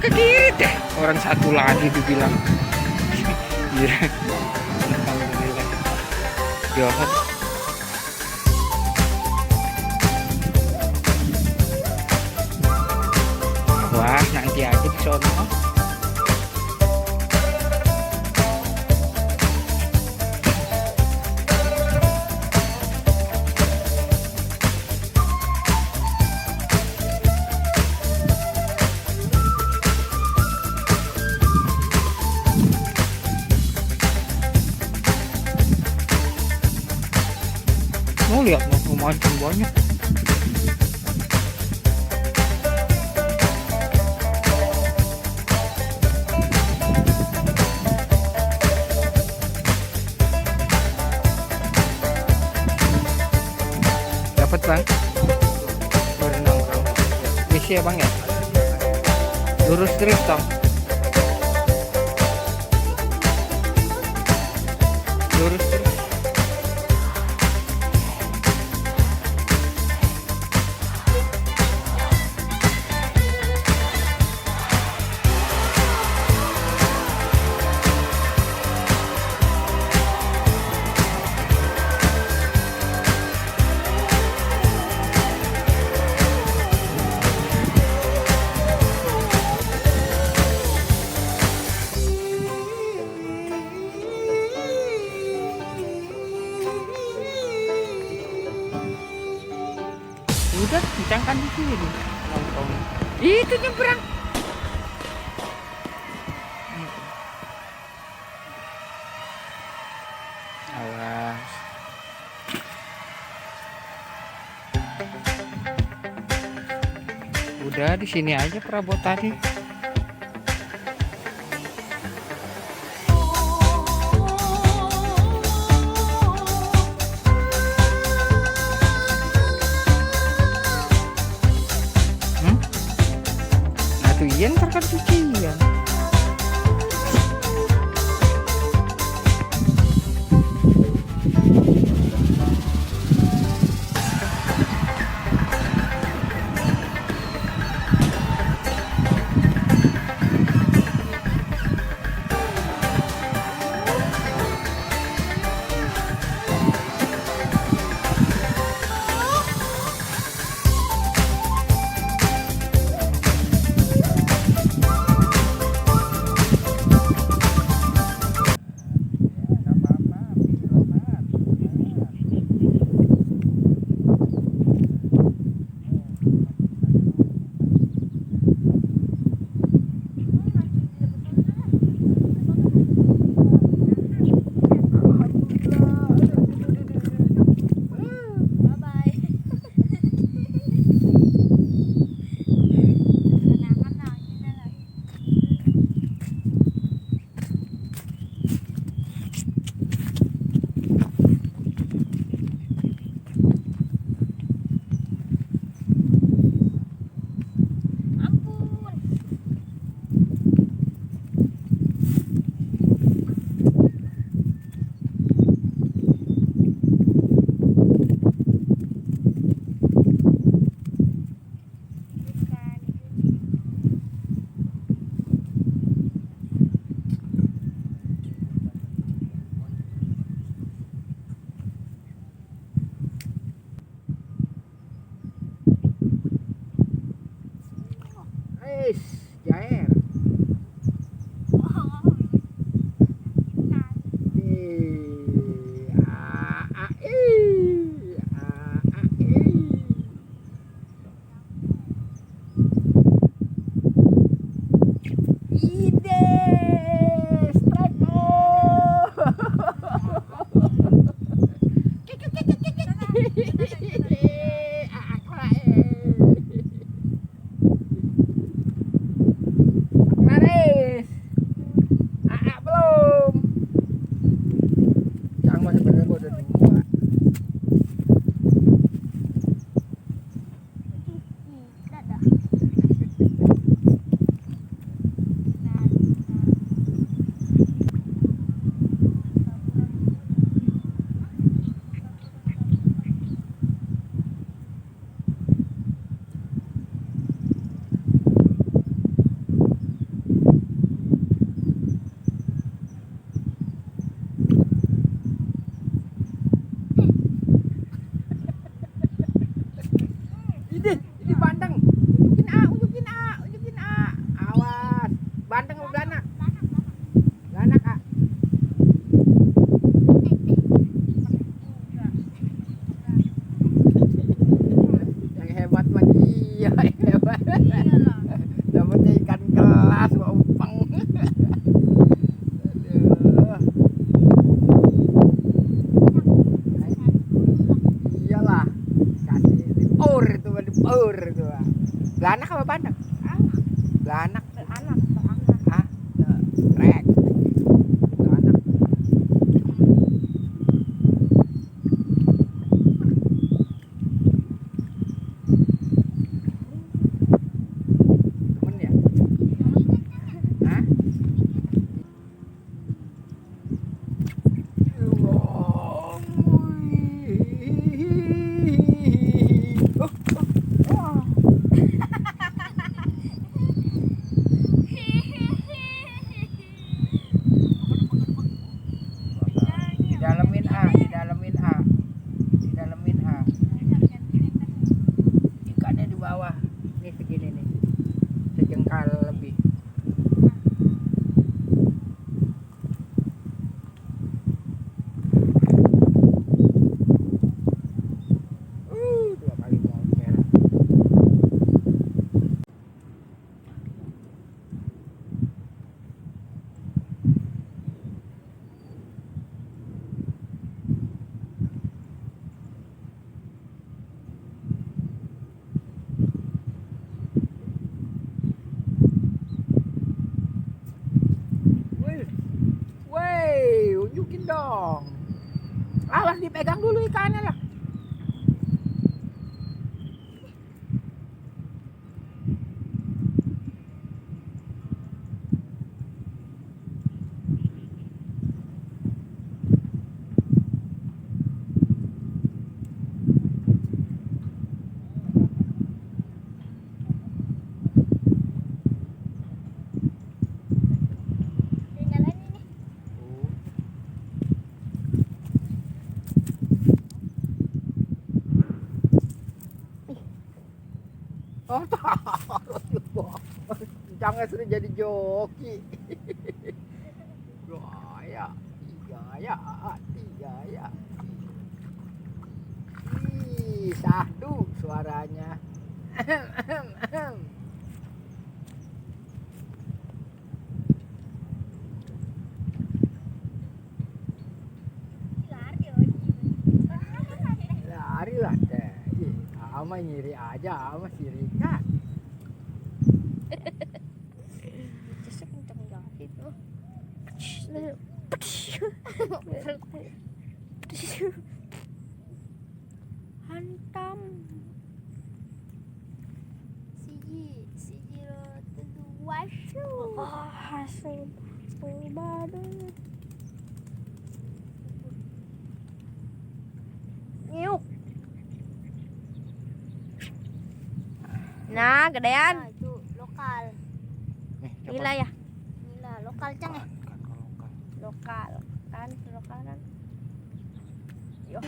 ke kiri deh. Orang satu lagi dibilang. Iya. Alhamdulillah. Jahat. Wah, nanti aja di sono. Mau lihat mau mancing banyak. Dapat bang, berenang bang. Misi ya bang ya. Lurus terus dong. Lurus terus. Udah kencangkan di sini nongkrong. Itu nyebrang. Awas. Udah di sini aja perabotannya. Iya ntar kan cucian. Jair. Tuh. Belanak apa bandeng? Belanak. Beranak. Ah, rek. Belanak. Temen ya? Hah? Didalemin A. Ikannya di bawah. Nih segini nih. Sejengkal lebih. Dua kali mau merah. Wey, unjukin dong. Awas dipegang dulu ikannya lah. Oh, taruh di bawah. Jangan sering jadi joki. Gaya. Ih, sahdu suaranya. Lari lah deh. Ama nyiri aja, ama sirika. Kenceng banget itu. Hantam. Siji lo kedua syu. Hasil badan. Nyuk. Nah, gedean. Nah, itu lokal. Gila ya? Gila, lokal cang ya? Lokal kan. Yuk.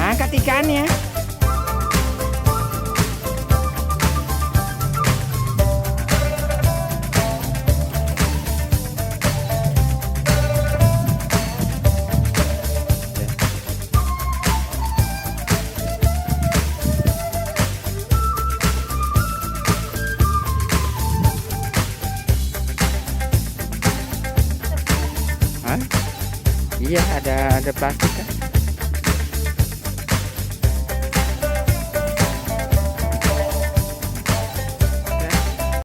Angkat ikannya. Hah? Iya, ada plastik kan?